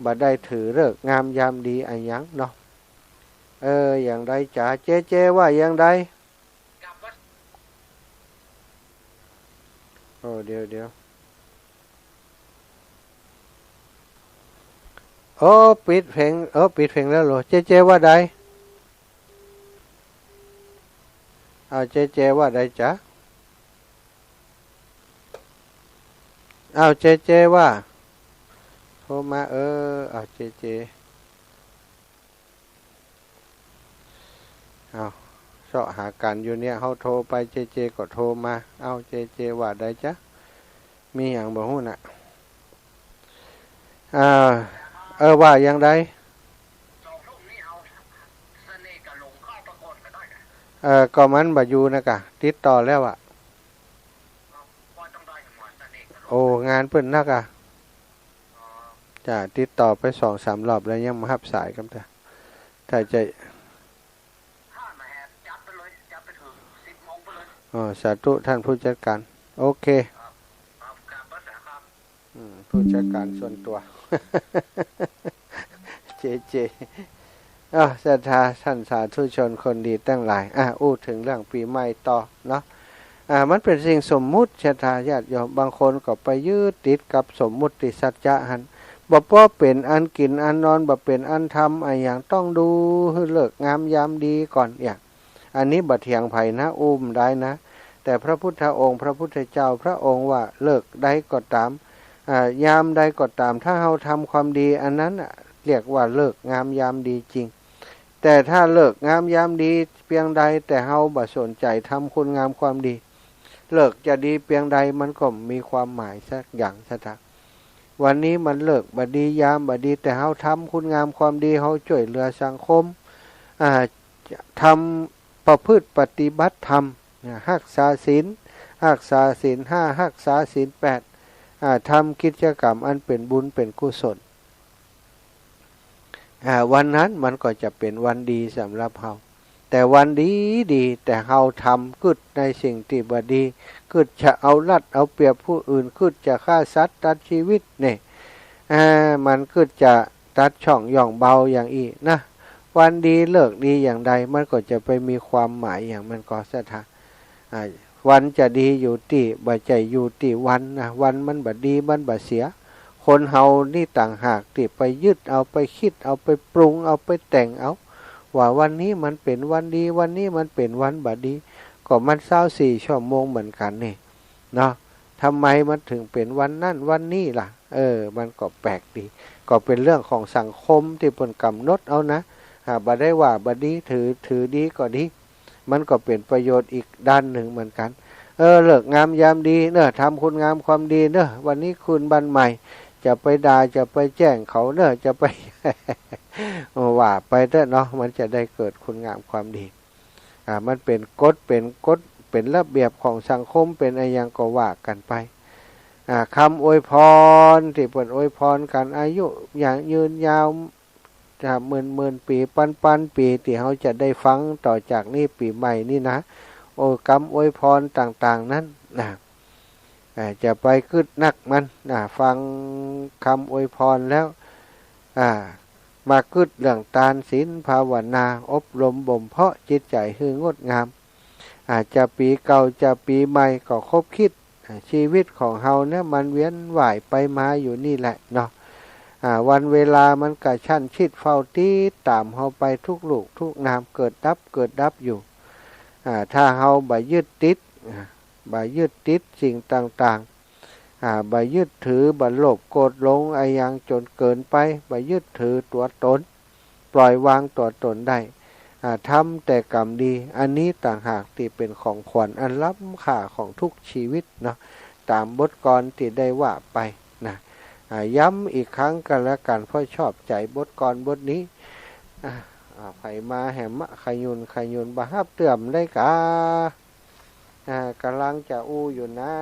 บ่ได้ถือฤกษ์งามยามดีอันยังเนาะอย่างใดจ๋าเจว่าอย่างใดโอ้เดี๋ยวโอ้ปิดเพลงปิดเพลงแล้วเหรอเจว่าใดเอาเจว่าใดจ๋าเอาเจว่าโทรมาเอาเจเอาเสาะหากันอยู่เนี่ยเขาโทรไปเจก็โทรมาเอาเจว่าใดจ๊ะมีอย่างบ่ฮู้น่ะว่าอย่างใดก็มันบ่อยู่นะกะติดต่อแล้วอ่ะโอ้งานเพิ่นนักอ่ะจะติดต่อไป2-3 รอบแล้วยังมารับสายกันถ้าจะสาธุท่านผู้จัดการโอเคผู้จัดการส่วนตัวเจศรัทธาท่านสาธุชนคนดีตั้งหลายอู้ถึงเรื่องปีใหม่ต่อเนาะมันเป็นสิ่งสมมุติศรัทธาญาติโยมบางคนก็ไปยึดติดกับสมมุติสัจจะหันบ่พอเป็นอันกินอันนอนบ่เป็นอันทำอย่างต้องดูให้เลิกงามยามดีก่อนอย่างอันนี้บ่เถียงไผนะได้นะแต่พระพุทธองค์พระพุทธเจ้าพระองค์ว่าเลิกได้ก็ตามยามใดก็ตามถ้าเราทำความดีอันนั้นเรียกว่าเลิกงามยามดีจริงแต่ถ้าเลิกงามยามดีเพียงใดแต่เราบ่สนใจทำคุณงามความดีเลิกจะดีเพียงใดมันก็มีความหมายสักอย่างสักวันนี้มันเลิกบ่ดียามบ่ดีแต่เราทำคุณงามความดีเราช่วยเหลือสังคมทำประพฤติปฏิบัติธรรมรักษาศีล5รักษาศีล8ทำกิจกรรมอันเป็นบุญเป็นกุศลวันนั้นมันก็จะเป็นวันดีสำหรับเราแต่วันดีแต่เราทำกึดในสิ่งที่บ่ดีกึดจะเอารัดเอาเปรียบผู้อื่นกึดจะฆ่าสัตว์ตัดชีวิตเนี่ยมันกึดจะตัดช่องย่องเบาอย่างอีนะวันดีเลิกดีอย่างใดมันก็จะไปมีความหมายอย่างมันก็สถานวันจะดีอยู่ที่บ่ใจอยู่ที่วันนะวันมันบ่ดีมันบ่เสียคนเฮานี่ต่างหากที่ไปยึดเอาไปคิดเอาไปปรุงเอาไปแต่งเอาว่าวันนี้มันเป็นวันดีวันนี้มันเป็นวันบ่ดีก็มัน24 ชั่วโมงเหมือนกันนี่เนาะทำไมมันถึงเป็นวันนั่นวันนี้ล่ะมันก็แปลกดีก็เป็นเรื่องของสังคมที่เพิ่นกำหนดเอานะบ่ได้ว่าบ่ดีถือดีก็ดีมันก็เป็นประโยชน์อีกด้านหนึ่งเหมือนกันเลิกงามยามดีเนอะทำคุณงามความดีเนอะวันนี้คืนบันใหม่จะไปด่าจะไปแจ้งเขาเนอะจะไป ว่าไปเถอะเนาะมันจะได้เกิดคุณงามความดีมันเป็นกฎเป็นระเบียบของสังคมเป็นอะไรอย่างก็ว่ากันไปคำอวยพรที่เปิดอวยพรกันอายุอย่างยืนยาวหมื่นปีปันปีที่เขาจะได้ฟังต่อจากนี้ปีใหม่นี่นะคำอวยพรต่างๆนั้นจะไปคึดนักมันฟังคำอวยพรแล้วมาคึดเรื่องทานศีลภาวนาอบรมบ่มเพาะจิตใจให้งดงามจะปีเก่าจะปีใหม่ก็คบคิดชีวิตของเฮาเนี่ยมันเวียนว่ายไปมาอยู่นี่แหละเนาะวันเวลามันกระชั้นชิดเฝ้าตีตามเฮาไปทุกลูกทุกนามเกิดดับอยู่ถ้าเฮาบ่ยึดติดสิ่งต่างๆบ่ยึดถือบ่โลภโกรธหลงอย่างจนเกินไปบ่ยึดถือตัวตนปล่อยวางตัวตนได้ทำแต่กรรมดีอันนี้ต่างหากที่เป็นของขวัญอันล้ำค่าของทุกชีวิตเนาะตามบทกลที่ได้ว่าไปนะย้ำอีกครั้งกันแล้วกันเพราะชอบใจบทกลบทนี้ไผมาแหมขยุนบาฮับเตื่อมได้กากำลังจะอู้อยู่นะ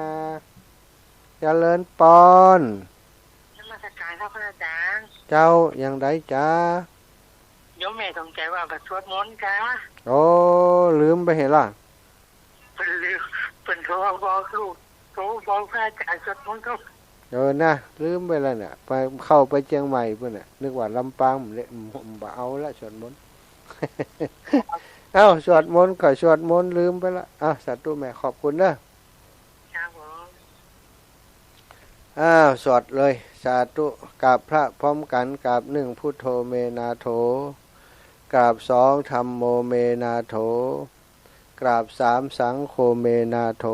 เจริญปอนนมัสการครับพระอาจารย์เจ้าอย่างไรจ้าโยมแม่ต้องใจว่าประสวดมนต์จ้าโอ้ลืมไปเห็นล่ะเป็นลืมเป็นโทรบอกลูกโทรบอกพระอาจารย์สวดมนต์ครับ นะลืมไปแล้วเนี่ยไปเข้าไปเชียงใหม่เพื่อนน่ะนึกว่าลำปางผมบ่เอาละสวดมนต์ เอ้าสวดมนต์ก็สวดมนต์ลืมไปละสาธุแม่ขอบคุณนะครับ ผมสวดเลยสาธุกราบพระพร้อมกันกราบหนึ่งพุทโธเมนาโถกราบสองธัมโมเมนาโถกราบสามสังโฆเมนาโถ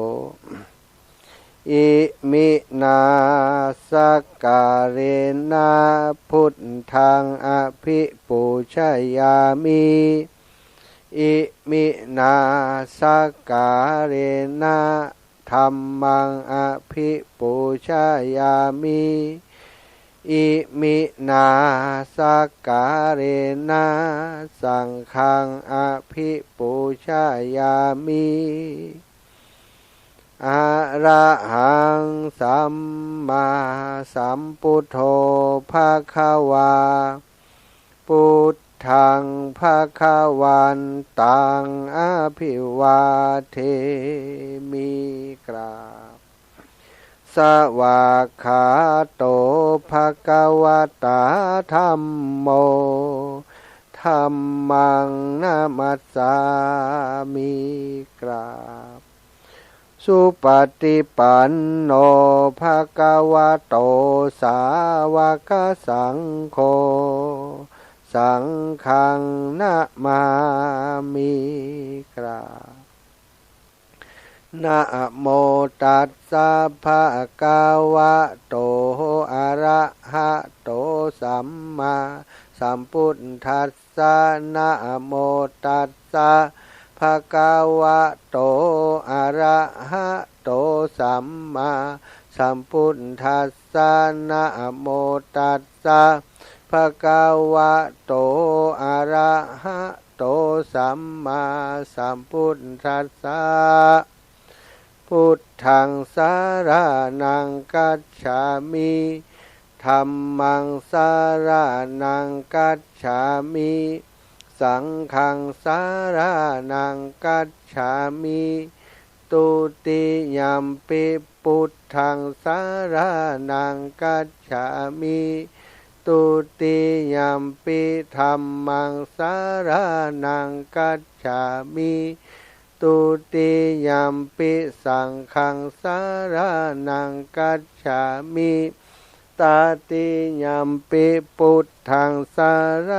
อิมินาสการเนะพุทธังอภิปูชยามิอิมินาสการนะธัมมังอภิปูชยามิอิมินาสการนะสังฆังอภิปูชยามิอะระหังสัมมาสัมพุทโธภะคะวาพุทธังภะคะวันตังอภิวาเทมิกราบสวากขาโตภะคะวะตาธัมโมธัมมังนะมัสสามิกราบสุปฏิปันโนภะคะวะโตสาวกสังโฆสังฆังนะมามิกราบนะโมตัสสะภะคะวะโตอะระหะโตสัมมาสัมพุทธัสสะนะโมตัสสะภะคะวะโตอะระหะโตสัมมาสัมพุทธัสสะนะโมตัสสะภะคะวะโตอะระหะโตสัมมาสัมพุทธัสสะพุทธังสารนังกัจฉามิธัมมังสารนังกัจฉามิสังฆังสารนังกัจฉามิตุติยัมปิพุทธังสารนังกัจฉามิตุติยัมปิธัมมังสารนังกัจฉามิตุติยัมปิสังฆังสารนังกัจฉามิตาติยัมปิพุทธังสาร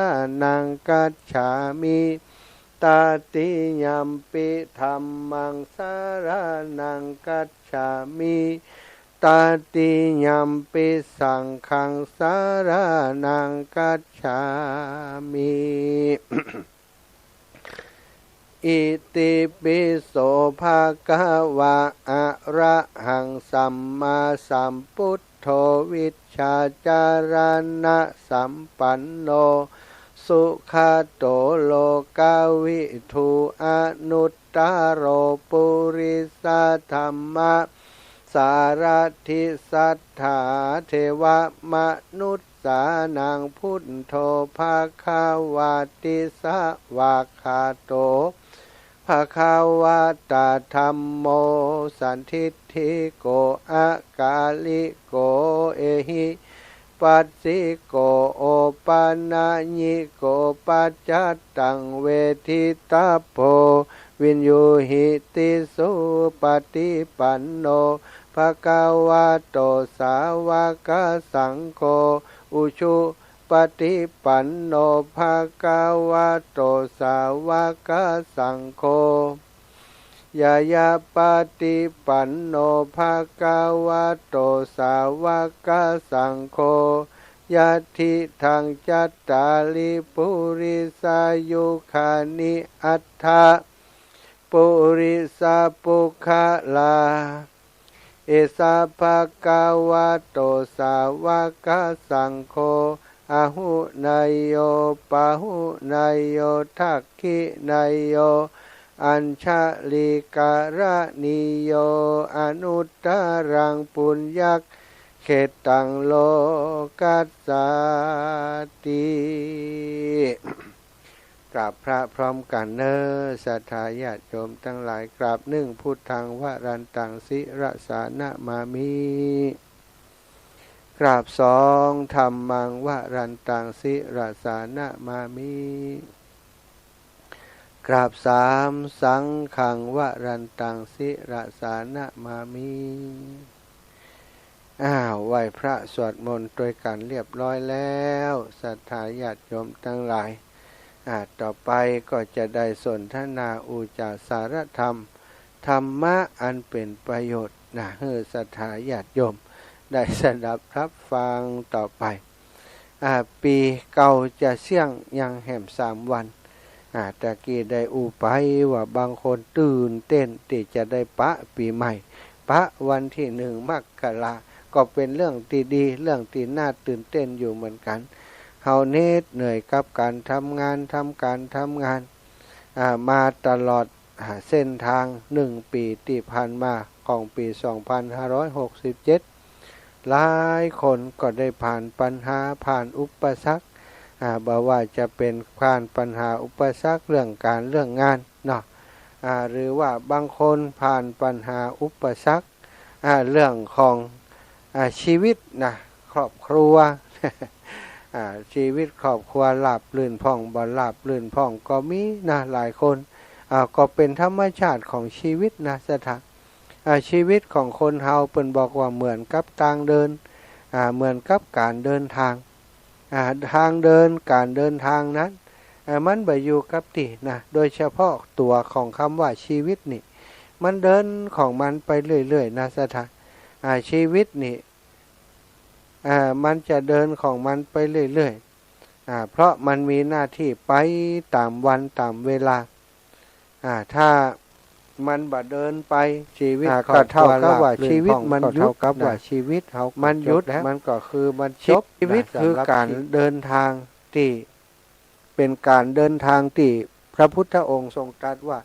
นังกัจฉามิตาติยัมปิธัมมังสารนังกัจฉามิตาติยัมปิสังฆังสารนังกัจฉามิ อิติปิโสภะคะวะอะระหังสัมมาสัมพุทโธวิชชาจารณะสัมปันโนสุขโตโลกาวิทูอนุตตโรปุริสธรรมะสารทิสัทธาเทวมนุษย์สานังพุทโธภะคะวะติสวากขาโตภะคะวะตาธัมโมสันทิฏฐิโกอากาลิโกเอหิปัสสิโกโอปานาญิโกปัจจัตตังเวทิตาโพวินยูหิติสุปฏิปันโนภะคะวะโตสาวกสังโฆอุชุปฏิปันโนภะคะวะโตสาวกสังโฆยายาปฏิปันโนภะคะวะโตสาวกสังโฆยะทิทังจัตตาลิปุริสายุคานิอัตถะปุริสาปุคลาเอสาภะคะวะโตสาวกสังโฆอาหุนายโยปะหุนายโยทักขินายโยอัญชลิการนิโยอนุตตรังปุญญักเขตังโลกัสสติกราบพระพร้อมกันเนอศรัทธาญาติโยมทั้งหลายกราบหนึ่งพุทธังวรันตังสิรสานะมามิ ราบสองธรรมังวรันตังสิรสานะมามิกราบสามสังฆังวรันตังสิรสานะมามิไหว้พระสวดมนต์โดยการเรียบร้อยแล้วศรัทธาญาติโยมทั้งหลายต่อไปก็จะได้สนทนาอุจาสารธรรมธรรมะอันเป็นประโยชน์ให้ศรัทธาญาติโยมได้สดับรับฟังต่อไปปีเก่าจะเสี่ยงยังแหม3 วันตะกี้ได้อูไปว่าบางคนตื่นเต้นที่จะได้ปะปีใหม่ปะวันที่1 มกราก็เป็นเรื่องที่ดีเรื่องที่น่าตื่นเต้นอยู่เหมือนกันเฮาเนดเหนื่อยกับการทำงานมาตลอดเส้นทาง1 ปีที่ผ่านมาของปี 2567 หลายคนก็ได้ผ่านปัญหาผ่านอุปสรรคบ่ว่าจะเป็นผ่านปัญหาอุปสรรคเรื่องการเรื่องงานเนาะหรือว่าบางคนผ่านปัญหาอุปสรรคเรื่องของชีวิตครอบครัว ชีวิตครอบครัวราบรื่นผ่องบ่ราบรื่นผ่องก็มีหลายคนก็เป็นธรรมชาติของชีวิตสถานชีวิตของคนเฮาเปิ้นบอกว่าเหมือนกับทางเดินเหมือนกับการเดินทางทางเดินการเดินทางนั้นมันบ่อยู่กับที่โดยเฉพาะตัวของคำว่าชีวิตนี่มันเดินของมันไปเรื่อยๆสถานชีวิตนี่มันจะเดินของมันไปเรื่อยๆเพราะมันมีหน้าที่ไปตามวันตามเวลาถ้ามันบ่เดินไปชีวิตก็เท่ากับว่าชีวิตมันหยุดกับว่าชีวิตเฮามันหยุดมันก็คือมันจบชีวิตคือการเดินทางที่เป็นการเดินทางที่พระพุทธองค์ทรงตรัสว่า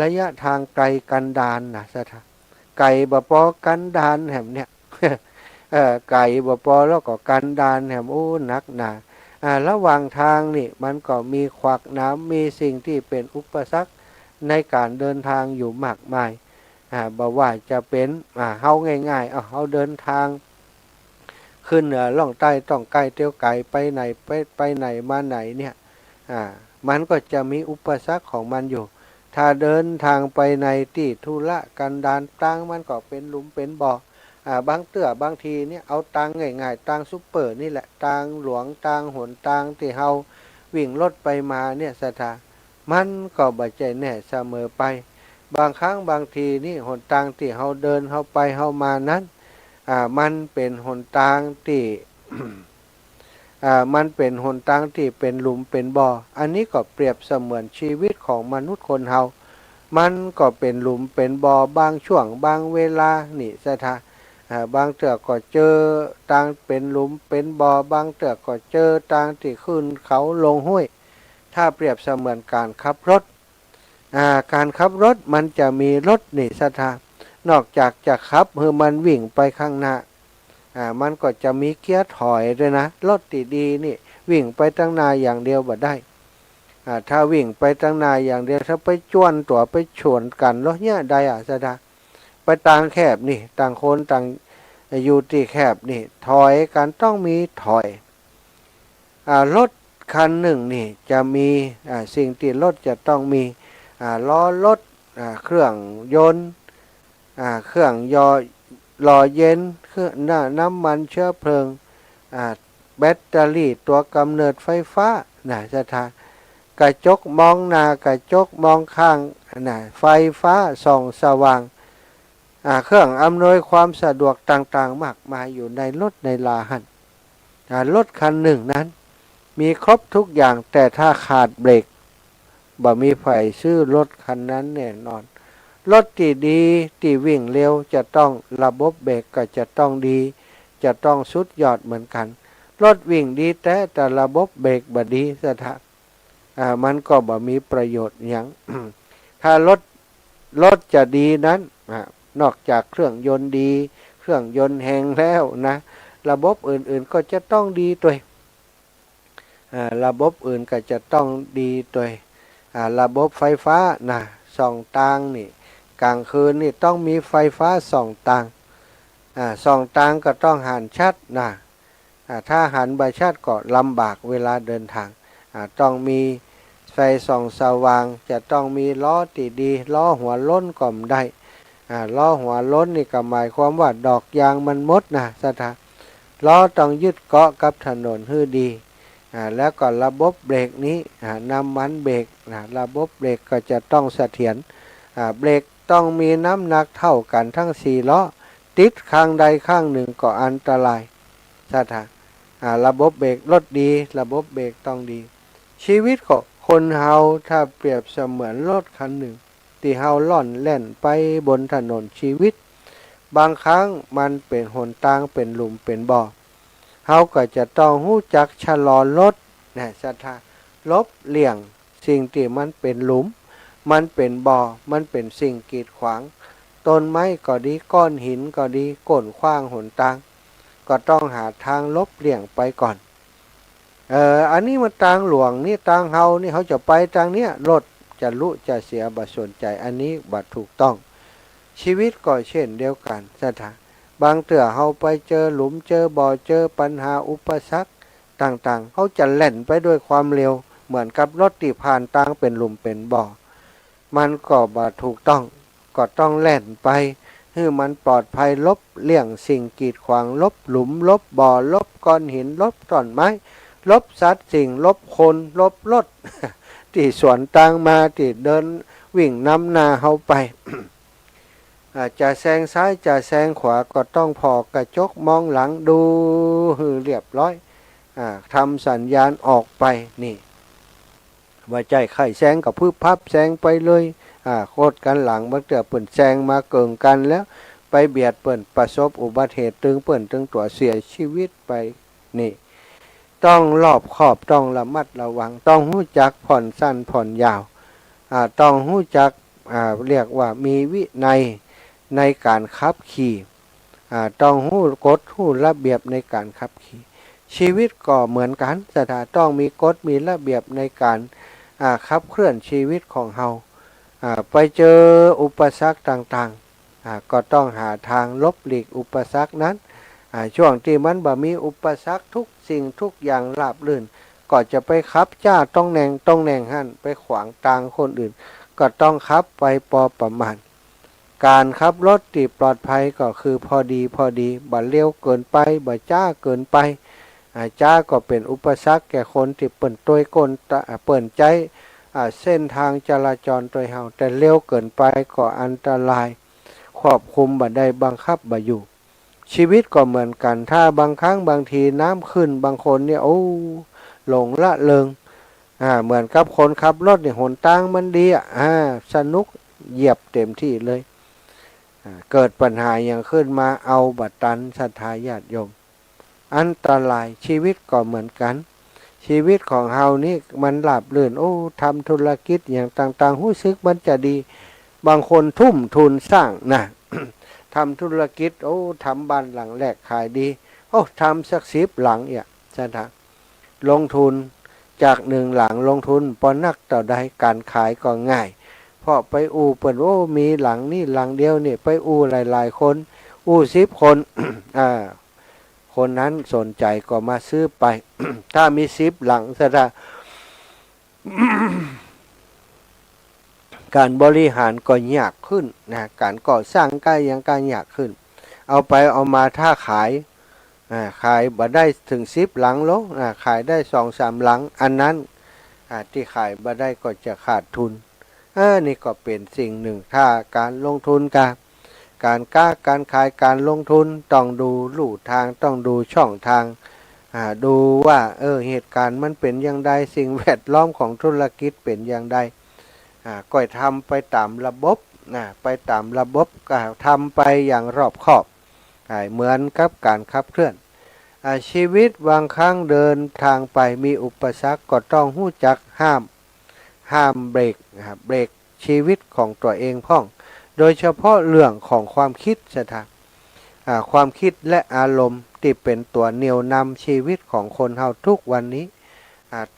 ระยะทางไกลกันดารสถาไกลบ่พอกันดารแห่งเนี่ย ไกลบ่พอแล้วก็กันดารแห่งโอ้หนักหนาระหว่างทางนี่มันก็มีขวากน้ำมีสิ่งที่เป็นอุปสรรคในการเดินทางอยู่มากมายบ่ว่าจะเป็นเฮาง่ายๆเฮาเดินทางขึ้นเหนือล่องใต้ต้องไกลเตี้ยวไกลไปไหนไปไหนมาไหนเนี่ยมันก็จะมีอุปสรรคของมันอยู่ถ้าเดินทางไปในที่ทุรกันดารตั้งมันก็เป็นหลุมเป็นบ่อบางทีเนี่ยเอาตังง่ายๆตังซุปเปอร์นี่แหละตังหลวงตังหนตังที่เฮาวิ่งรถไปมาเนี่ยสถามันก็บ่ใจแน่เสมอไปบางครั้งบางทีนี่หนทางที่เฮาเดินเฮาไปเฮามานั้นมันเป็นหนทางที่ มันเป็นหนทางที่เป็นหลุมเป็นบ่ออันนี้ก็เปรียบเสมือนชีวิตของมนุษย์คนเฮามันก็เป็นหลุมเป็นบ่อบางช่วงบางเวลานี่สถาบางเทื่อก็เจอทางเป็นหลุมเป็นบ่อบางเทื่อก็เจอทางที่ขึ้นเขาลงห้วยถ้าเปรียบเสมือนการขับรถการขับรถมันจะมีรถนี่สถานอกจากจะขับคือมันวิ่งไปข้างหน้ามันก็จะมีเกียร์ถอยด้วยนะรถดีๆนี่วิ่งไปตั้งหน้าอย่างเดียวบ่ได้ถ้าวิ่งไปตั้งหน้าอย่างเดียวถ้าไปจ้วนตัวไปชนกันรถเนี่ยใดสถาไปต่างแคบนี่ต่างคนต่างอยู่ที่แคบนี่ถอยกันต้องมีถอยรถคันหนึ่งนี่จะมีสิ่งที่รถจะต้องมีล้อรถเครื่องยนต์เครื่องหล่อเย็นเครื่องน้ำมันเชื้อเพลิงแบตเตอรี่ตัวกำเนิดไฟฟ้าสถานกระจกมองหน้ากระจกมองข้างไฟฟ้าส่องสว่างเครื่องอำนวยความสะดวกต่างๆมากมายอยู่ในรถในลาหันรถคันหนึ่งนั้นมีครบทุกอย่างแต่ถ้าขาดเบรกบ่มีไผซื้อรถคันนั้นแน่นอนรถที่ดีที่วิ่งเร็วจะต้องระบบเบรกก็จะต้องดีจะต้องสุดยอดเหมือนกันรถวิ่งดีแต่ระบบเบรกบ่ดีสถานมันก็บ่มีประโยชน์หยัง ถ้ารถจะดีนั้นนอกจากเครื่องยนต์ดีเครื่องยนต์แรงแล้วระบบอื่นๆก็จะต้องดีด้วยระบบอื่นก็จะต้องดีด้วยระบบไฟฟ้าส่องทางนี่กลางคืนนี่ต้องมีไฟฟ้าส่องทางส่องทางก็ต้องหันชัด ถ้าหันใบชาติก็ลำบากเวลาเดินทางต้องมีไฟส่องสว่างจะต้องมีล้อติดดีล้อหัวล้นก็ไม่ได้ล้อหัวล้นนี่ก็หมายความว่าดอกยางมันมดนะสถาล้อต้องยึดเกาะกับถนนให้ดีแล้วก็ระบบเบรกนี้น้ำมันเบรกระบบเบรกก็จะต้องเสถียรเบรกต้องมีน้ำหนักเท่ากันทั้ง4ล้อติดข้างใดข้างหนึ่งก็อันตรายสถาระบบเบรกรถดีระบบเบรกต้องดีชีวิตของคนเฮาถ้าเปรียบเสมือนรถคันหนึ่งที่เฮาล่อนแล่นไปบนถนนชีวิตบางครั้งมันเป็นหนทางเป็นหลุมเป็นบ่อเฮาก็จะต้องรู้จักชะลอรถนะสถาลบเลี่ยงสิ่งที่มันเป็นหลุมมันเป็นบ่อมันเป็นสิ่งกีดขวางต้นไม้ก็ดีก้อนหินก็ดีก้นขว้างหนทางก็ต้องหาทางลบเลี่ยงไปก่อนอันนี้มันทางหลวงนี่ทางเฮานี่เขาจะไปทางเนี้ยรถจะลุจะเสียบัดสนใจอันนี้บัดถูกต้องชีวิตก็เช่นเดียวกันสถานบางเตื่อเฮาไปเจอหลุมเจอบ่อเจอปัญหาอุปสรรคต่างๆเขาจะแล่นไปด้วยความเร็วเหมือนกับรถที่ผ่านทางเป็นหลุมเป็นบ่อมันก็บัดถูกต้องก็ต้องแล่นไปให้มันปลอดภัยลบเลี่ยงสิ่งกีดขวางลบหลุมลบบ่อลบก้อนหินลบต้นไม้ลบสัตว์สิ่งลบคนลบรถ ที่สวนทางมาที่เดินวิ่งนำหน้าเฮาไป จะแซงซ้ายจะแซงขวาก็ต้องพอกระจกมองหลังดูเรียบร้อยทำสัญญาณออกไปนี่ว่าใจไข่แซงกับพืบพับแซงไปเลยโคตรกันหลังบางเตือเปิ่นแซงมาเกิงกันแล้วไปเบียดเปิ่นประสบอุบัติเหตุตึงเปิ่นตึงตัวเสียชีวิตไปนี่ต้องรอบคอบต้องระมัดระวังต้องรู้จักผ่อนสั้นผ่อนยาวต้องรู้จักเรียกว่ามีวินัยในการขับขี่ต้องรู้กฎรู้ระเบียบในการขับขี่ชีวิตก็เหมือนกันสถาต้องมีกฎมีระเบียบในการขับเคลื่อนชีวิตของเฮาไปเจออุปสรรคต่างๆก็ต้องหาทางลบหลีกอุปสรรคนั้นช่วงที่มันบ่มีอุปสรรคทุกสิ่งทุกอย่างราบรื่นก็จะไปขับจ้าต้องแหน่งหั่นไปขวางทางคนอื่นก็ต้องขับไปพอประมาณการขับรถที่ปลอดภัยก็คือพอดีบ่เร็วเกินไปบ่จ้าเกินไปจ้าก็เป็นอุปสรรคแก่คนที่เปิ่นตัวก้นเปิ่นใจเส้นทางจราจรตัวเฮาแต่เร็วเกินไปก็อันตรายควบคุมบ่ได้บังคับบ่อยู่ชีวิตก็เหมือนกันถ้าบางครั้งบางทีน้ำขึ้นบางคนเนี่ยหลงละเริงเหมือนกับคนขับรถเนี่ยหนทางมันดีสนุกเหยียบเต็มที่เลยเกิดปัญหาอย่างขึ้นมาเอาบัตรตันศรัทธาญาติโยมอันตรายชีวิตก็เหมือนกันชีวิตของเฮานี่มันราบรื่นทำธุรกิจอย่างต่างๆรู้สึกมันจะดีบางคนทุ่มทุนสร้างนะ ทำธุรกิจทำบ้านหลังแรกขายดีทำสัก10หลังใช่ไหมลงทุนจาก1หลังลงทุนปอนักต่อใดการขายก็ง่ายเพราะไปเปิ่นมีหลังนี่หลังเดียวนี่ไปหลายๆคน10คน คนนั้นสนใจก็มาซื้อไป ถ้ามี10หลังซะละ การบริหารก็ยากขึ้นนะการก่อสร้างก็ยังการยากขึ้นเอาไปเอามาถ้าขายบ่ได้ถึง10หลังลงขายได้2-3หลังอันนั้นที่ขายบ่ได้ก็จะขาดทุนนี่ก็เป็นสิ่งหนึ่งถ้าการลงทุนการขายการลงทุนต้องดูลู่ทางต้องดูช่องทางดูว่าเหตุการณ์มันเป็นอย่างใดสิ่งแวดล้อมของธุรกิจเป็นอย่างใดก็ทำไปตามระบบไปตามระบบก็ทำไปอย่างรอบคอบเหมือนกับการขับเคลื่อนชีวิตบางครั้งเดินทางไปมีอุปสรรคก็ต้องรู้จักห้ามเบรกชีวิตของตัวเองพ้องโดยเฉพาะเรื่องของความคิดความคิดและอารมณ์ที่เป็นตัวเหนี่ยวนำชีวิตของคนเฮาทุกวันนี้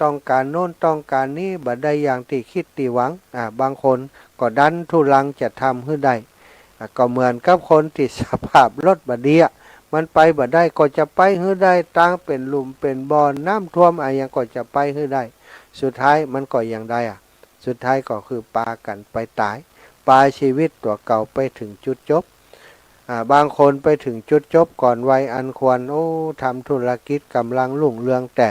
ต้องการโน้นต้องการนี้บ่ได้อย่างที่คิดที่หวังบางคนก็ดันทุรังจะทำให้ได้ก็เหมือนกับคนที่สภาพรถบ่ดี มันไปบ่ได้ก็จะไปให้ได้ตั้งเป็นหลุมเป็นบ่อน้ำท่วมอะไรยังก็จะไปให้ได้สุดท้ายมันก็ยังได้สุดท้ายก็คือปากันไปตายปาชีวิตตัวเก่าไปถึงจุดจบบางคนไปถึงจุดจบก่อนวัยอันควรทำธุรกิจกำลังรุ่งเรืองแต่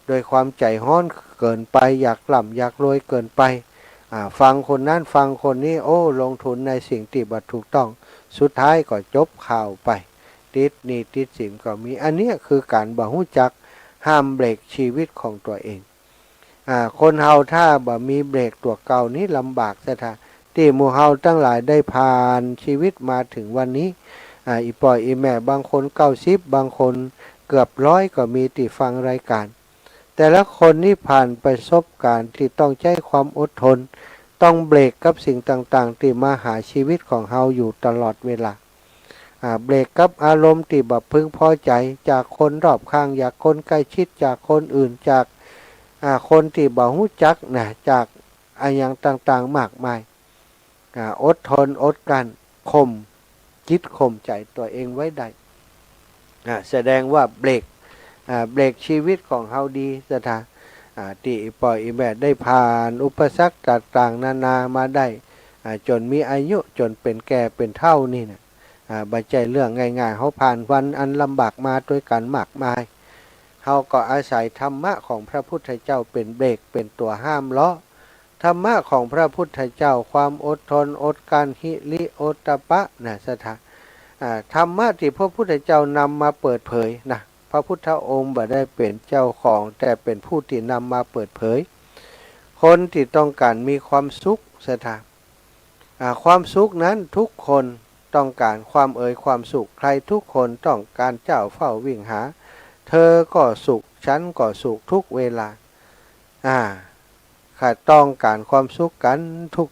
โดยความใจห้อนเกินไปอยากหล่ำอยากรวยเกินไปฟังคนนั้นฟังคนนี้ลงทุนในสิ่งที่บ่ถูกต้องสุดท้ายก็จบข่าวไปติดหนี้ติดสินก็มีอันนี้คือการบ่ฮู้จักห้ามเบรกชีวิตของตัวเองคนเฮาถ้าบ่มีเบรกตัวเก่านี้ลำบากซะท่าที่หมู่เฮาตั้งหลายได้ผ่านชีวิตมาถึงวันนี้อีป่อยอีแม่บางคน90บางคนเกือบ100ก็มีที่ฟังรายการแต่ละคนนี่ผ่านประสบการณ์ที่ต้องใช้ความอดทนต้องเบรกกับสิ่งต่างๆที่มาหาชีวิตของเฮาอยู่ตลอดเวลาเบรกกับอารมณ์ที่แบบพึงพอใจจากคนรอบข้างจากคนใกล้ชิดจากคนอื่นจากคนที่บ่ฮู้จักนะจากอย่างต่างๆมากมายอดทนอดกลั้นข่มจิตข่มใจตัวเองไว้ได้แสดงว่าเบรกชีวิตของเฮาดีสถานที่ปล่อยอีแม่ได้ผ่านอุปสรรคต่างๆนานามาได้จนมีอายุจนเป็นแก่เป็นเฒ่านี่นะบ่ใช่เรื่องง่ายๆเฮาผ่านวันอันลำบากมาด้วยกันมากมายเฮาก็อาศัยธรรมะของพระพุทธเจ้าเป็นเบรกเป็นตัวห้ามล้อธรรมะของพระพุทธเจ้าความอดทนอดกลั้นหิริโอตตัปปะนะสถานธรรมะที่พระพุทธเจ้านำมาเปิดเผยนะพระพุทธองค์บ่ได้เป็นเจ้าของแต่เป็นผู้ที่นำมาเปิดเผยคนที่ต้องการมีความสุขสถานความสุขนั้นทุกคนต้องการความสุขใครทุกคนต้องการเจ้าเฝ้าวิ่งหาเธอก็สุขฉันก็สุขทุกเวลาค่ะต้องการความสุขกัน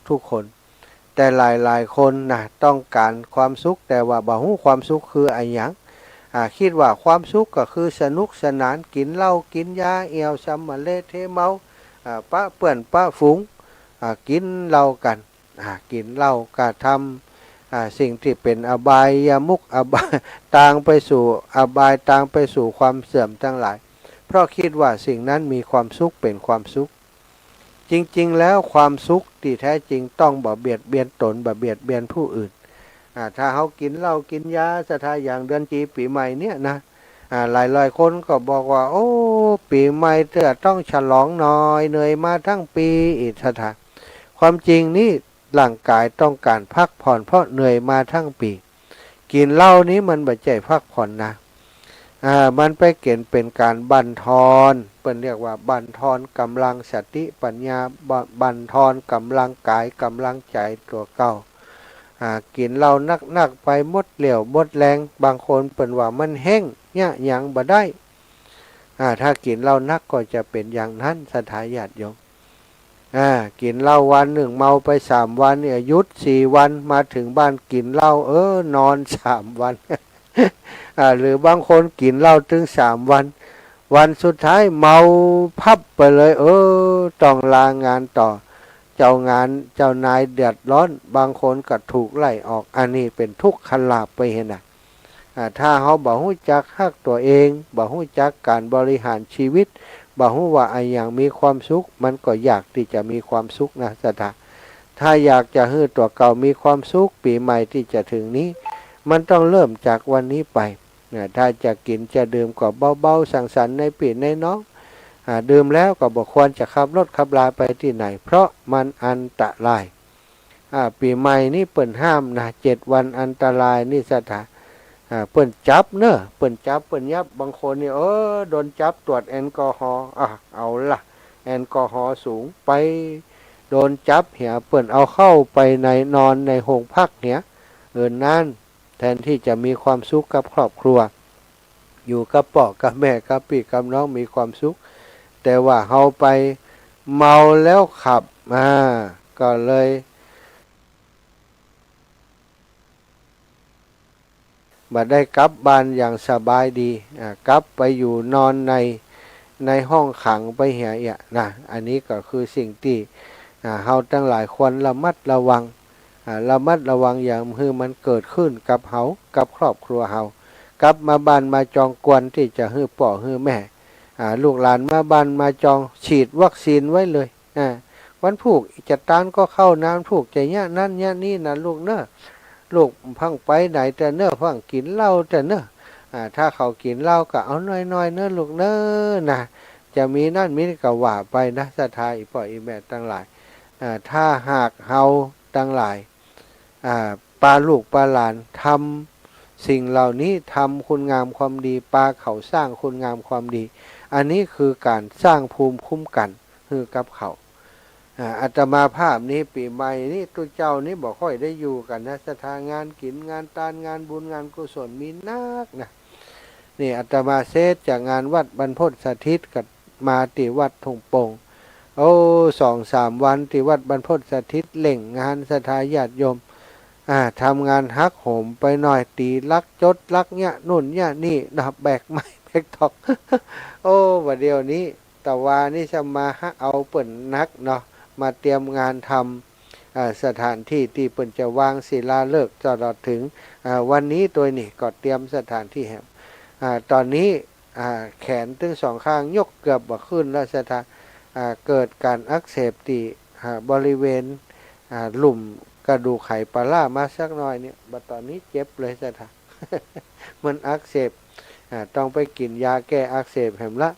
ทุกคนแต่หลายคนนะต้องการความสุขแต่ว่าบ่ฮู้ความสุขคืออะไรหยังคิดว่าความสุขก็คือสนุกสนานกินเหล้ากินยาเอวซ้ำมาเละเทเมาปะเปื่อนปะฝูงกินเหล้ากันกินเหล้าก็ทำสิ่งที่เป็นอบายามุขอบายต่างไปสู่อบายต่างไปสู่ความเสื่อมทั้งหลายเพราะคิดว่าสิ่งนั้นมีความสุขเป็นความสุขจริงๆแล้วความสุขที่แท้จริงต้องบ่เบียดเบียนตนบ่เบียดเบียนผู้อื่นถ้าเขากินเหล้ากินยาสถานอย่างเดือนจีปีใหม่เนี่ยนะหลายคนก็บอกว่าปีใหม่จะต้องฉลองหน่อยเหนื่อยมาทั้งปีอีกสถานความจริงนี่ร่างกายต้องการพักผ่อนเพราะเหนื่อยมาทั้งปีกินเหล้านี้มันบ่ใจพักผ่อนนะมันไปเกณฑ์เป็นการบั่นทอนเป็นเรียกว่าบั่นทอนกำลังสติปัญญาบั่นทอนกำลังกายกำลังใจตัวเก่ากินเหล้านักไปหมดเหลี่ยวหมดแรงบางคนเป็นว่ามันแห้งเนี่ยยังบ่ได้ถ้ากินเหล้านักก็จะเป็นอย่างนั้นสถานญาติโยมกินเหล้าวันหนึ่งเมาไป3 วันเนี่ยหยุด4 วันมาถึงบ้านกินเหล้านอน3 วัน หรือบางคนกินเหล้าถึง3 วันวันสุดท้ายเมาพับไปเลยต้องลางานต่อเจ้านายเดือดร้อนบางคนก็ถูกไล่ออกอันนี้เป็นทุกข์ขลาบไปเห็นถ้าเขาบ่ฮู้จักฮักตัวเองบ่ฮู้จักการบริหารชีวิตบ่ฮู้ว่าอย่างมีความสุขมันก็อยากที่จะมีความสุขนะสถาถ้าอยากจะให้ตัวเก่ามีความสุขปีใหม่ที่จะถึงนี้มันต้องเริ่มจากวันนี้ไปถ้าจะกินจะดื่มก็เบาๆสังสรรค์ในปีในน้องดื่มแล้วก็บ่ควรจะขับรถขับลาไปที่ไหนเพราะมันอันตรายปีใหม่นี่เปิ่นห้ามนะ7 วันอันตรายนี่สถาเปิ่นจับเนอะเปิ่นจับเปิ่นยับบางคนนี่โดนจับตรวจแอลกอฮอล์เอาล่ะแอลกอฮอล์สูงไปโดนจับเหี่ยเปิ่นเอาเข้าไปในนอนในโรงพักเหี่ยนั่นแทนที่จะมีความสุขกับครอบครัวอยู่กับพ่อกับแม่กับพี่กับน้องมีความสุขแต่ว่าเฮาไปเมาแล้วขับก็เลยบ่ได้กลับบ้านอย่างสบายดีกลับไปอยู่นอนในห้องขังไปเหี่ยนะอันนี้ก็คือสิ่งที่เฮาทั้งหลายควรระมัดระวังอย่างคือมันเกิดขึ้นกับเฮากับครอบครัวเฮา กลับมาบ้านมาจองกวนที่จะฮื้อป่อฮื้อแม่ลูกหลานมาบ้านมาจองฉีดวัคซีนไว้เลยวันผูกจะตานก็เข้าน้ำผูกใจเนี้ยนั่นเนี้ยนี่นะลูกเนอะลูกพังไปไหนแต่เนอะพังกินเหล้าแต่เนอะถ้าเขากินเหล้าก็เอาน้อยๆเนอะลูกเนอะนะจะมีนั่นมีนี่ก็ว่าไปนะศรัทธาอีป่ออีแม่ตั้งหลายถ้าหากเฮาตั้งหลายปาลูกปาหลานทำสิ่งเหล่านี้ทำคุณงามความดีปาเขาสร้างคุณงามความดีอันนี้คือการสร้างภูมิคุ้มกันคือกับเขาอาตมาภาพนี้ปีใหม่นี้ตัวเจ้านี้บอกค่อยได้อยู่กันนะสถานงานกินงานตานงานบุญงานกุศลมีนักนะนี่อาตมาเซตจากงานวัดบรรพตสถิตกับมาติวัดทุ่งโป่ง2-3 วันที่วัดบรรพตสถิตเล่งงานสถาญาติโยมทำงานฮักโหมไปหน่อยตีลักจดลักเนี่ยนุ่นเนี่ยนี่ดับแบกไม้แบกทอก วันเดียวนี้แต่ว่านี่จะมาเอาเปิ่นนักเนาะมาเตรียมงานทำสถานที่ที่เปิ่นจะวางศิลาฤกษ์ตลอดถึงวันนี้ตัวนี้ก็เตรียมสถานที่แห่งตอนนี้แขนทั้งสองข้างยกเกือบบ่ขึ้นแล้วสถานเกิดการอักเสบที่บริเวณหลุมกระดูกไขปลาล่ามาสักหน่อยเนี่ยบัดตอนนี้เจ็บเลยสถาน มันอักเสบต้องไปกินยาแก้อักเสบแห่งละ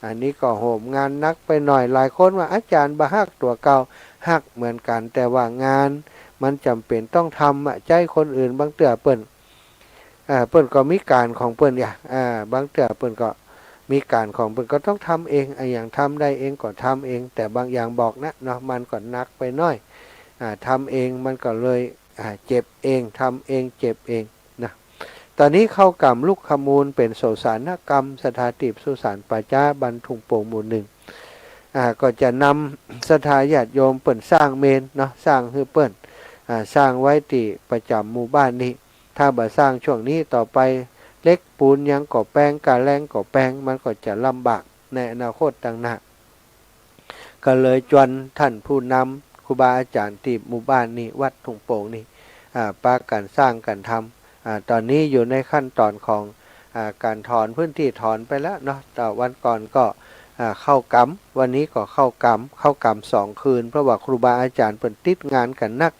อันนี้ก็โหมงานนักไปหน่อยหลายคนว่าอาจารย์บะฮักตัวเก่าฮักเหมือนกันแต่ว่างานมันจำเป็นต้องทำใจคนอื่นบางเตื่อเปิ้นก็มีการของเปิ้นบางเตื่อเปิ้นก็มีการของเปิ้นก็ต้องทำเองอย่างทำได้เองก็ทำเองแต่บางอย่างบอกนะเนาะมันก็นักไปหน่อยทำเองมันก็เลยเจ็บเองทำเองเจ็บเองนะตอนนี้เข้ากรรมลูกขมูลเป็นโสสานกรรมสถาติสุสานปัจจาบันทุงโป่งหมู่หนึ่งก็จะนำสถาญาติโยมเปิ่นสร้างเมนเนาะสร้างคือเปิ่นสร้างไว้ที่ประจำหมู่บ้านนี้ถ้าบ่สร้างช่วงนี้ต่อไปเล็กปูนยังก่อแป้งกาแรงก่อแป้งมันก็จะลำบากในอนาคตต่างหน้าก็เลยจวนท่านผู้นำครูบาอาจารย์ที่หมู่บ้านนี้วัดทุ่งโป่งนี้ปาการสร้างกันทำตอนนี้อยู่ในขั้นตอนของการถอนพื้นที่ถอนไปแล้วเนาะแต่วันก่อนก็เข้ากรรมวันนี้ก็เข้ากรรม2 คืนเพราะว่าครูบาอาจารย์เปิดติดงานกันนัก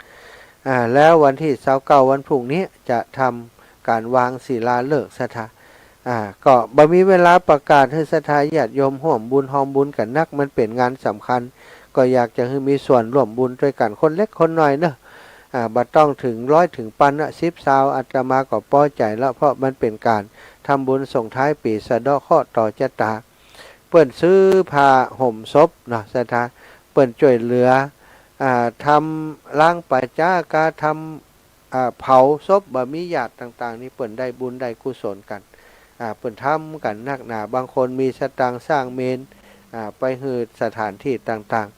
แล้ววันที่29วันพรุ่งนี้จะทำการวางศิลาฤกษ์สถาก็บ่มีเวลาประกาศให้ศรัทธาญาติโยมร่วมบุญหอมบุญกันนักมันเป็นงานสำคัญก็อยากจะให้มีส่วนร่วมบุญด้วยกันคนเล็กคนน้อยเนอะบัดต้องถึง100ถึงปัน10 ซาวอาตมาก็พอใจแล้วเพราะมันเป็นการทำบุญส่งท้ายปีสะเดาะเคราะห์ต่อชะตาเปิ้นซื้อผ้าห่มศพเนาะศรัทธาเปิ้นช่วยเหลือทำล้างป่าช้ากาทำเผาศพบ่มีญาติต่างๆนี่เปิ้นได้บุญได้กุศลกันเปิ้นทำกันนักหนาบางคนมีสตางค์สร้างเมนไปหืดสถานที่ต่างๆ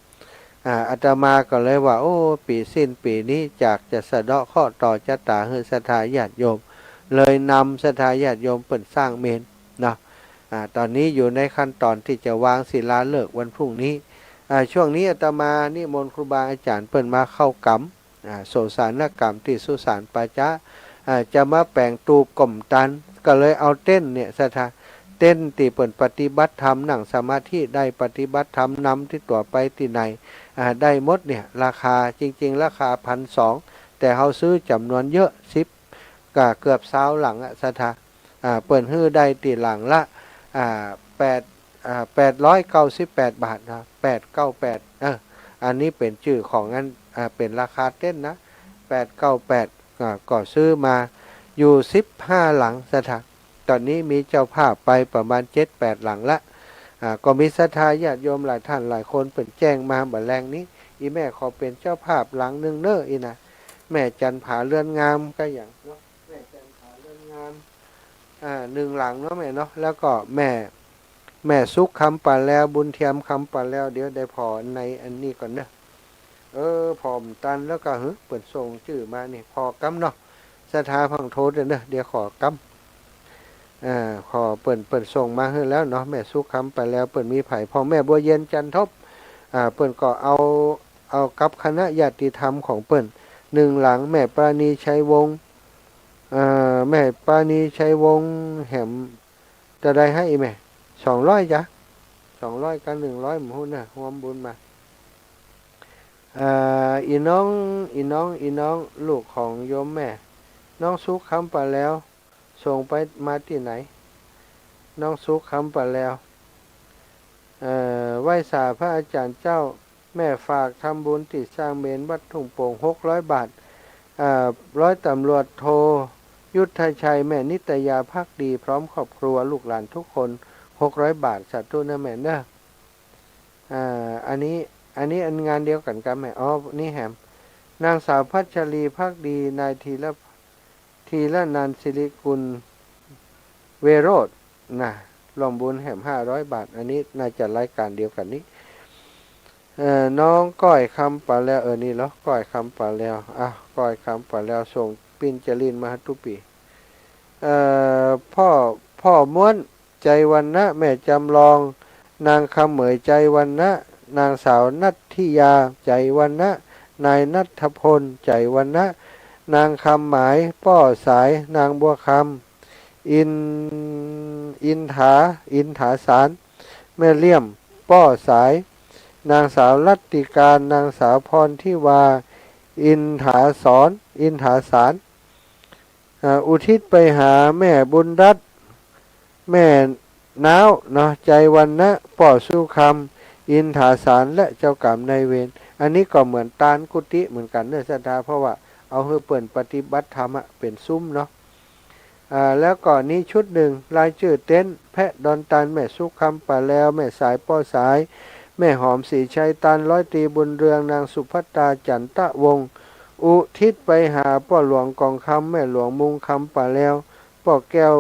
อาตมาก็เลยว่าโอ้ปีสิ้นปีนี้จากจะสะเดาะเคราะห์ต่อชะตาให้ศรัทธาญาติโยมเลยนำศรัทธาญาติโยมเปิ้นสร้างเมนเนาะตอนนี้อยู่ในขั้นตอนที่จะวางศิลาฤกษ์วันพรุ่งนี้ช่วงนี้อาตมานิมนต์ครูบาอาจารย์เปิ้นมาเข้ากรรมโสสานกรรมที่สุสานปัจจาจะมาแปลงตูปก่มตันก็เลยเอาเต้นเนี่ยศรัทธาเต้นที่เปิ้นปฏิบัติธรรมนั่งสมาธิได้ปฏิบัติธรรมนำที่ตัวไปที่ไหนได้หมดเนี่ยราคาจริงๆราคา1,200แต่เขาซื้อจำนวนเยอะ10ก็เกือบ20หลังศรัทธาเปิ้นฮื้อได้ตีหลังละ898 บาทนะ898อันนี้เป็นชื่อของงั้นเป็นราคาเต้นนะ898ก็ซื้อมาอยู่15หลังศรัทธาตอนนี้มีเจ้าภาพไปประมาณ7-8หลังละก็มีศรัทธาญาติโยมหลายท่านหลายคนเป็นแจ้งมาบ่แรงนี้อีแม่ขอเป็นเจ้าภาพหลังนึงเน้ออีนะแม่จันผาเรือนงามก็อย่างเนาะแม่จันผาเรือนงาม1หลังเนาะแม่เนาะแล้วก็แม่สุขคำป่าแล้วบุญเทียมคำป่าแล้วเดี๋ยวได้พอในอันนี้ก่อนเนอะพอมตันแล้วก็เปิดส่งชื่อมานี่พอกำเนาะศรัทธาพังโทษเนอะเดี๋ยวขอกำขอเปิดส่งมาให้แล้วเนาะแม่สุขคำไปแล้วเปิดมีไผ่พอแม่บัวเย็นจันทบเปิดก็เอากับคณะญาติธรรมของเปิด1หลังแม่ปราณีชัยวงศ์ แม่ปานีชัยวงศ์แหมจะได้ให้แม่200จ้ะ200กับ100หมู่นะรวมบุญมาอีน้องลูกของโยมแม่น้องสุขคำไปแล้วส่งไปมาที่ไหนน้องสุขคำไปแล้วไหว้สาพระอาจารย์เจ้าแม่ฝากทำบุญติดสร้างเมนวัดทุ่งโป่ง600 บาทร้อยตำรวจโทยุทธชัยแม่นิตยาภักดีพร้อมครอบครัวลูกหลานทุกคน600 บาทสาธุนะแม่เนอะอันนี้อันงานเดียวกันกับแม่นี่แหมนางสาวพัชรีภักดีนายทีละนันสิริกุลเวโรจน์นะรวมบุญแหม500 บาทอันนี้น่าจะรายการเดียวกันนี้น้องก้อยคำป่าแล้วนี่เหรอก้อยคำป่าแล้วก้อยคำป่าแล้วส่งปินจรินมาทุกปีพ่อม้วนใจวันนะแม่จำลองนางคำเหมยใจวันนะนางสาวนัทธิยาใจวันนะนายนัทพลใจวันนะนางคำหมายป้อสายนางบัวคำอินถาสารแม่เลี่ยมป้อสายนางสาวรัตติการนางสาวพรทิวาอินถาสารอุทิศไปหาแม่บุญรัตน์แม่น้าวเนาะใจวันนะป่อสู้คำอินถาสารและเจ้ากรรมนายเวรอันนี้ก็เหมือนตานกุฏิเหมือนกันเนื้อสัทธาเพราะว่าเอาเพื่อเปิดปฏิบัติธรรมเป็นซุ้มเนาะแล้วก่อนนี้ชุดหนึ่งรายชื่อเต้นแพะดอนตันแม่สุขคำป่าแล้วแม่สายป้อสายแม่หอมสีชัยตันร้อยตรีบุญเรืองนางสุภัตตาจันตะวงศ์อุทิศไปหาพ่อหลวงกองคำแม่หลวงมุงคำป่าแล้วพ่อแก้ว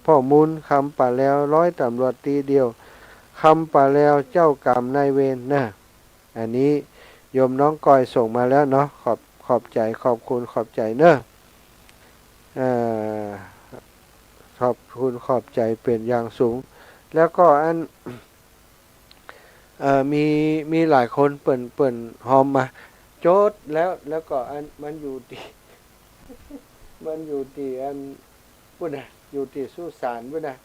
พ่อมุนคำป่าแล้วร้อยตำรวจตีเดียวคำป่าแล้วเจ้ากรรมนายเวรนะอันนี้โยมน้องก้อยส่งมาแล้วเนาะขอบใจขอบคุณขอบใจเนอะขอบคุณขอบใจเป็นอย่างสูงแล้วก็มีหลายคนเปิ่นหอมมาโจทย์แล้วก็มันอยู่ที่พุ่นน่ะอยู่ที่สุสานพุ่นน่ะ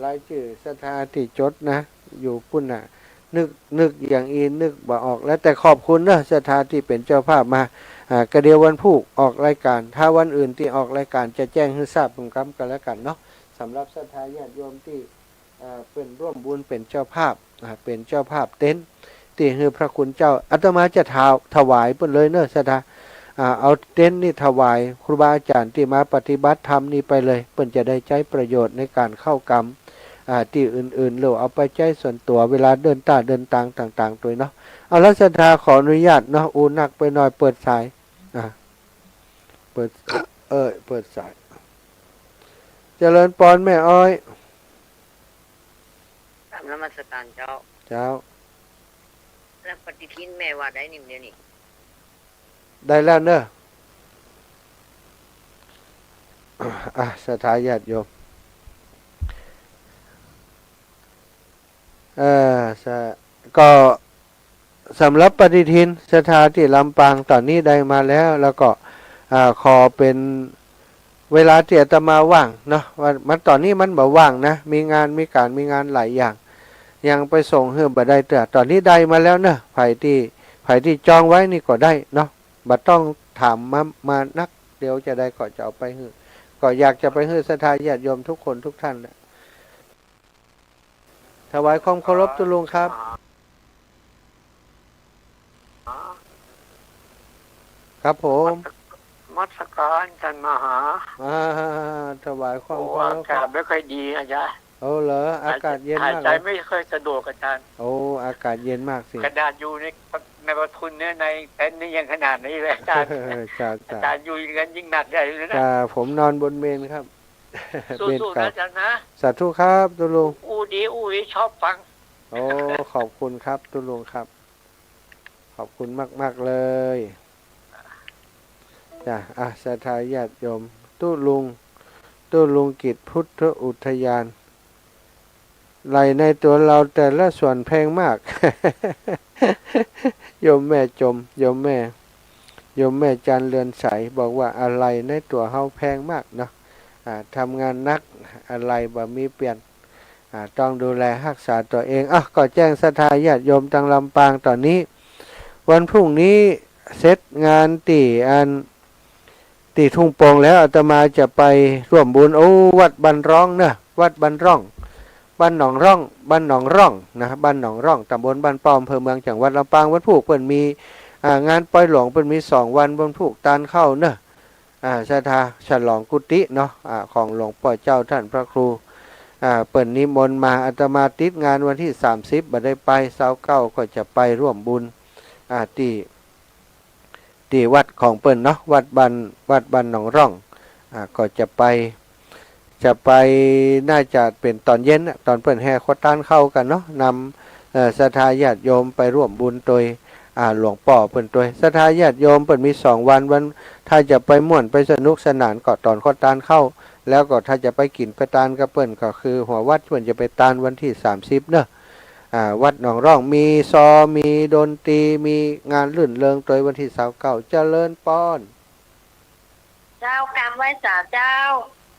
รายชื่อสถานที่จดนะอยู่พุ่นน่ะนึกอย่างนึกบ่ออกแล้วแต่ขอบคุณนะสถานที่เป็นเจ้าภาพมากระเดียววันพุธออกรายการถ้าวันอื่นที่ออกรายการจะแจ้งให้ทราบกันแล้วกันเนาะสำหรับศรัทธาญาติโยมที่เป็นร่วมบุญเป็นเจ้าภาพเป็นเจ้าภาพเต็นท์ที่คือพระคุณเจ้าอาตมาจะถวายเพิ่นเลยเนอะศรัทธาเอาเต็นท์นี่ถวายครูบาอาจารย์ที่มาปฏิบัติธรรมนี่ไปเลยเพิ่นจะได้ใช้ประโยชน์ในการเข้ากรรมที่อื่นๆหรือเอาไปใช้ส่วนตัวเวลาเดินต่างๆตัวเนาะเอาแล้วศรัทธาขออนุญาตเนาะหนักไปหน่อยเปิดสายเปิดสายเจริญปอนแม่อ้อยนมัสการเจ้าแล้วปฏิทินแม่ว่าได้นิ่มเดียวนี่ได้แล้วเนอะสถาญาติโยมก็สำหรับปฏิทินสถาที่ลำปางตอนนี้ได้มาแล้วก็ขอเป็นเวลาที่อาตมาว่างเนาะมันตอนนี้มันบ่ว่างนะมีงานหลายอย่างยังไปส่งเฮือบ่ได้เตื้อตอนนี้ได้มาแล้วเนอะไผที่จองไว้นี่ก็ได้เนาะบ่ต้องถามมานักเดี๋ยวจะได้ก็จะเอาไปฮือก็อยากจะไปฮือศรัทธาญาติโยมทุกคนทุกท่านนะถวายความเคารพตุลุงครับครับผมมัสการท่านมหาถวายความเคารพอากาศไม่ค่อยดีอาจารย์เหรออากาศเย็นมากหายใจไม่ค่อยสะดวกอาจารย์อากาศเย็นมากสิกระดาษอยู่ในประทุนเนี่ยในเต็นท์นี่ยังขนาดนี้เลยอาจารย์อาจารย์อยู่อย่างนั้นยิ่งหนักใหญ่เลยนะผมนอนบนเมนครับสู้ๆนะอาจารย์นะสาธุครับตุลุงดีชอบฟังขอบคุณครับตุลุงครับขอบคุณมากเลยจ้ะศรัทธาญาติโยมตุลุงกิจพุทธอุทยานไหลในตัวเราแต่ละส่วนแพงมากโยมแม่ โยมแม่จันเรือนใสบอกว่าอะไรในตัวเฮาแพงมากเนาะทำงานนักอะไรบ่มีเปลี่ยนต้องดูแลรักษาตัวเองก็แจ้งศรัทธาญาติโยมทางลำปางตอนนี้วันพรุ่งนี้เสร็จงานตีทุ่งโป่งแล้วอาตมาจะไปร่วมบุญวัดบันร้องนะวัดบันร่องบ้านหนองร่องบ้านหนองร่องนะบ้านหนองร่องตำบลบ้านป้อมอำเภอเมืองจังหวัดลำปางวันพุธเปิ่นมีงานปล่อยหลวงเปิ่นมี2 วันวันพุธตานเข้าเนอะศรัทธาฉลองกุฏิเนาะของหลวงพ่อเจ้าท่านพระครูเปิ่นนิมนต์มาอาตมาติดงานวันที่30บ่ได้ไป29ก็จะไปร่วมบุญที่วัดของเปิ่นเนาะวัดบันหนองร่องก็จะไปน่าจะเป็นตอนเย็นตอนเปิ่นแห่ขอตานเข้ากันเนาะนำศรัทธาญาติโยมไปร่วมบุญโดยหลวงพ่อเปิ่นตัวศรัทธาญาติโยมเปิ่นมี2 วันถ้าจะไปม่วนไปสนุกสนานก็ตอนขอตานเข้าแล้วก็ถ้าจะไปกินไปตานกับเปิ่นก็คือหัววัดเปิ่นจะไปตานวันที่30เนอะวัดหนองร่องมีมีดนตรีมีงานลื่นเริงโดยวันที่29เจริญป้อนเจ้ากรรมไว้สาเจ้า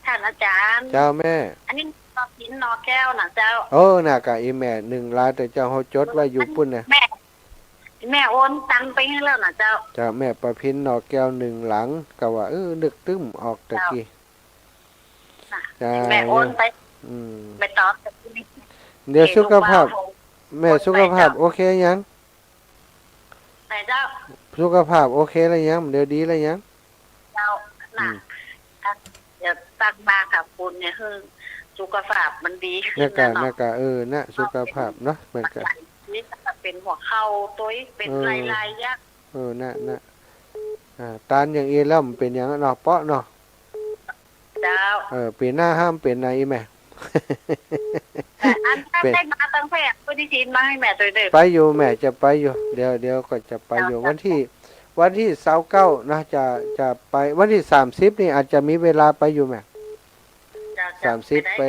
ท่านอาจารย์เจ้าแม่อันนี้นอกินนอแก้วนะเจ้าน่ะกะอีแม่1 ล้านแต่เจ้าเฮาจดไว้อยู่ปุ่นน่ะแม่โอนตังไปให้แล้วนะเจ้าแม่ประพินนอแก้ว1 หลังก็ว่านึกตึ้มออกตะกี้แม่โอนไปไปตอบเดี๋ยวสุขภาพแม่สุขภาพโอเคยังไหนเจ้าสุขภาพโอเคแล้วยังเดี๋ยวดีแล้วยังเจ้าน่ะเดี๋ยวตักบาค่ะคุณเนี่ยคือสุขภาพมันดีขึ้นนะกะนะสุขภาพเนาะมันก็นี่จะเป็นหัวเข่าตัวเป็นลายยักษ์นะตานอย่างอีแล้วมันเป็นอย่างเนาะเปาะเนาะเจ้าปีหน้าห้ามเป็นไหนแม่อันได้มาตั้งแพทย์ผู้ที่ชินมาให้แม่ตัวเด็กไปอยู่แม่จะไปอยู่เดี๋ยวก็จะไปอยู่วันที่29นะจะไปวันที่30นี่อาจจะมีเวลาไปอยู่แม่30ไป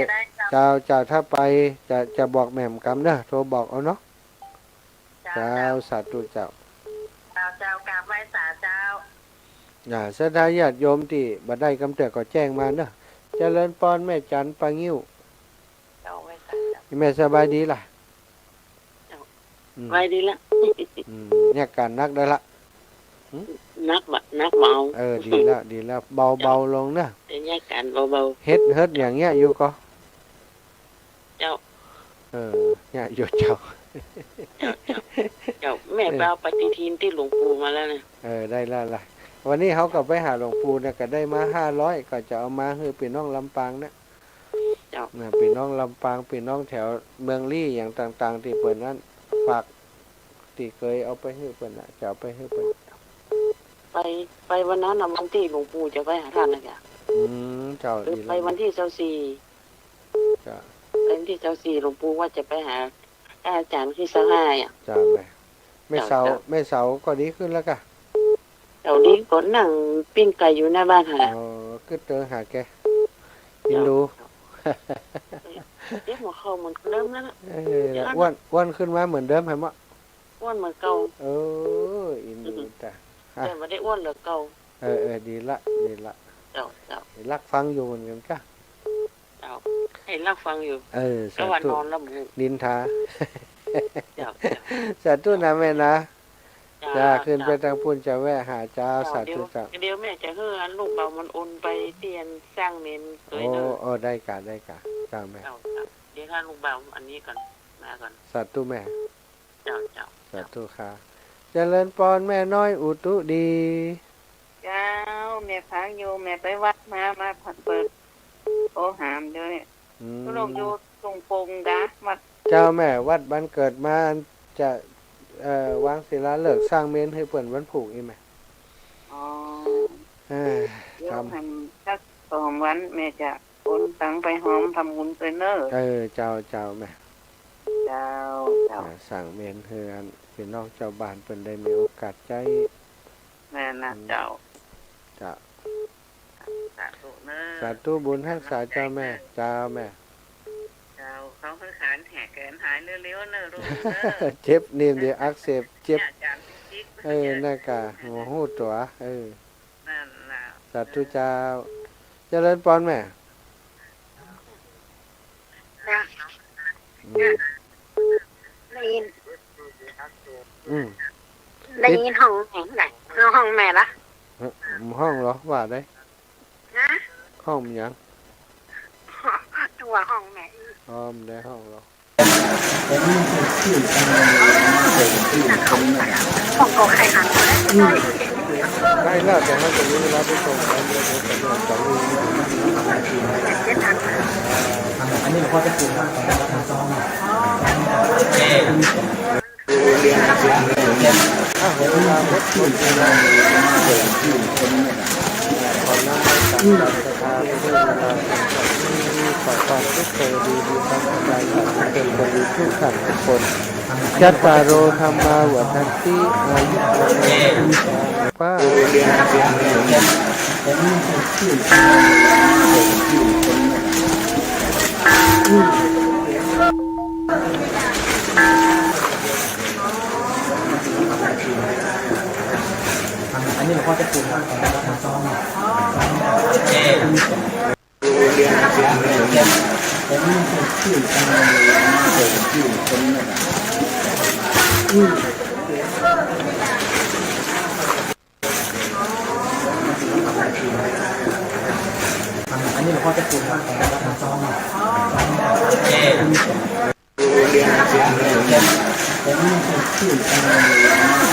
เจ้าถ้าไปจะบอกแม่มกำเด้อโทรบอกเอาเนาะเจ้าสาธุเจ้ากราบไหว้สาเจ้าศรัทธาญาติโยมที่บ่ได้กำเตือก็แจ้งมาเด้อเจริญพรแม่จันปางิ้วแม่สบายดีล่ะสบายดีละเนี่ยการนักได้ละนักเบาดีแล้วเบาลงนะเนี่ยการเบาเฮ็ดอย่างเงี้ยอยู่ก็เจ้าเนี่ยอยู่เจ้าแม่ไปเอาปฏิทินที่หลวงปู่มาแล้วนะได้แล้วล่ะวันนี้เขาก็ไปหาหลวงปู่เนี่ยก็ได้มา500ก็จะเอามาให้พี่น้องลำปางนะพี่น้องลำปางพี่น้องแถวเมืองลี่อย่างต่างๆที่เปิดนั้นฝากที่เคยเอาไปให้เปิดน่ะจะเอาไปให้เปิดไปวันนั้นน่ะวันที่หลวงปู่จะไปหาท่านนะจ๊ะเจ้าดีไปวันที่24จ้ะวันที่24หลวงปู่ว่าจะไปหาอาจารย์ที่25อ่ะจ้าไม่เสาก็ดีขึ้นแล้วกะเดี๋ยวนี้ก็นั่งปิ้งไก่อยู่หน้าบ้านหาก็เจอหาแกกินดูเด็กหัวเข่าเหมือนเดิมแล้วอ้วนขึ้นมาเหมือนเดิมไหมมะอ้วนเหมือนเก่าอินดูแต่ไม่ได้อ้วนเหลือเก่าดีละเจ้ารักฟังอยู่เหมือนกันกะเจ้าให้รักฟังอยู่ก็วันนอนแล้วนินทาสาธุนะแม่นะจะขึ้นไปทางพุ่นจะแวะหาเจ้าสาธุเจ้าเดี๋ยวแม่จะเฮือลูกเบามันโอนไปเตียนสร้างเมนเลยเนอะได้กะเจ้าแม่เดี๋ยวถ้าลูกเบาอันนี้ก่อนมาก่อนสาธุแม่เจ้าสาธุค่ะเจริญพรแม่น้อยอุตุดีเจ้าแม่พักอยู่แม่ไปวัดมาผัดเปิดโอหามด้วยลูกอยู่ตรงปงกะวัดเจ้าแม่วัดบ้านเกิดมาจะวางศิลาฤกษ์สร้างเมนให้เปิ่นวันผูกอีกไหมทำสัก2 วันแม่จะโอนตังไปหอมทำบุญเตยเนอร์เจ้าแม่เจ้าสั่งเมนเฮือนพี่น้องเจ้าบ้านเปิ่นได้มีโอกาสใจแม่นะเจ้าสาธุบุญให้สาเจ้าแม่เขาคือขานแหกแขนหายเร็วๆเนอะลูกเจ็บนิ่มเดี๋ยวอักเสบเจ็บ นั่นกะหัวหูตัวนั่นน่ะ สาธุเจ้าเจริญปอนแม่ได้ยิน อืม ได้ยินห้องแม่ไหนห้องแม่ละ ห้องเหรอว่าได้ นะ ห้องมันยัง ตัวห้องแม่ อ๋อมันได้ห้องเหรอ ห้องก็ใครหันมาได้ ได้แล้วแต่ว่าจะมีเวลาไปส่งแล้วเดี๋ยวผมจะเริ่มจากนี้ เจ็ดทัน อันนี้หลวงพ่อจะปลูกบ้านของเราทำซ้อมอ่ะ เวลาลดต้นเวลาขอน้ำให้ตัดการศรัทธาด้วยเวลาขอความทุกข์เกิดดีความสบายเป็นคนดีทุกท่านทุกคนยัตตาโรธรรมาวัฏันติอายุวันโนป้าอันนี้หลวงพ่อจะปลูกบ้านของเราทำซ้อมอ่ะอันนี้หลวงพ่อจะปลูกบ้านของเราทำซ้อมอ่ะอ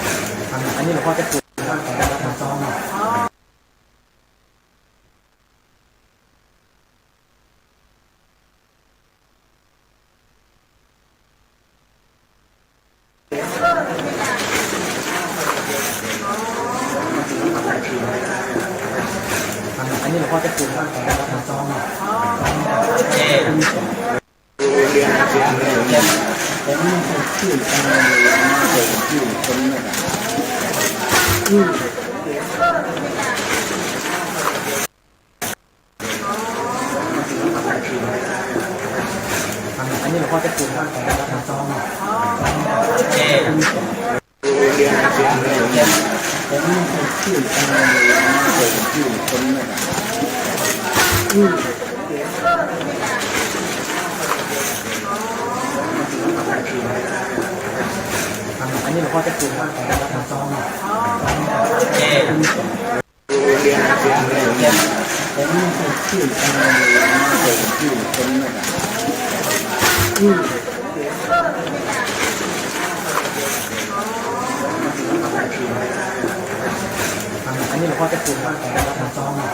ันนี้หลวงพ่อจะปลูกบ้านของเราทำซ้อมอ่ะอันนี้หลวงพ่อจะปลูกบ้านของเราทำซ้อมอ่ะอันนี้หลวงพ่อจะปลูกบ้านของเราทำซ้อมอ่ะอันนี้หลวงพ่อจะปลูกบ้านของเราทำซ้อมอ่ะอันนี้หลวงพ่อจะปลูกบ้านของเราทำซ้อมอ่ะ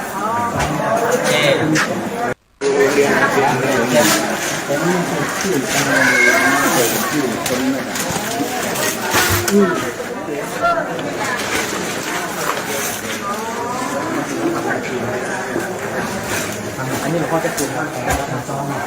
อันนี้หลวงพ่อจะปลูกบ้านของเราทำซ้อมอ่ะ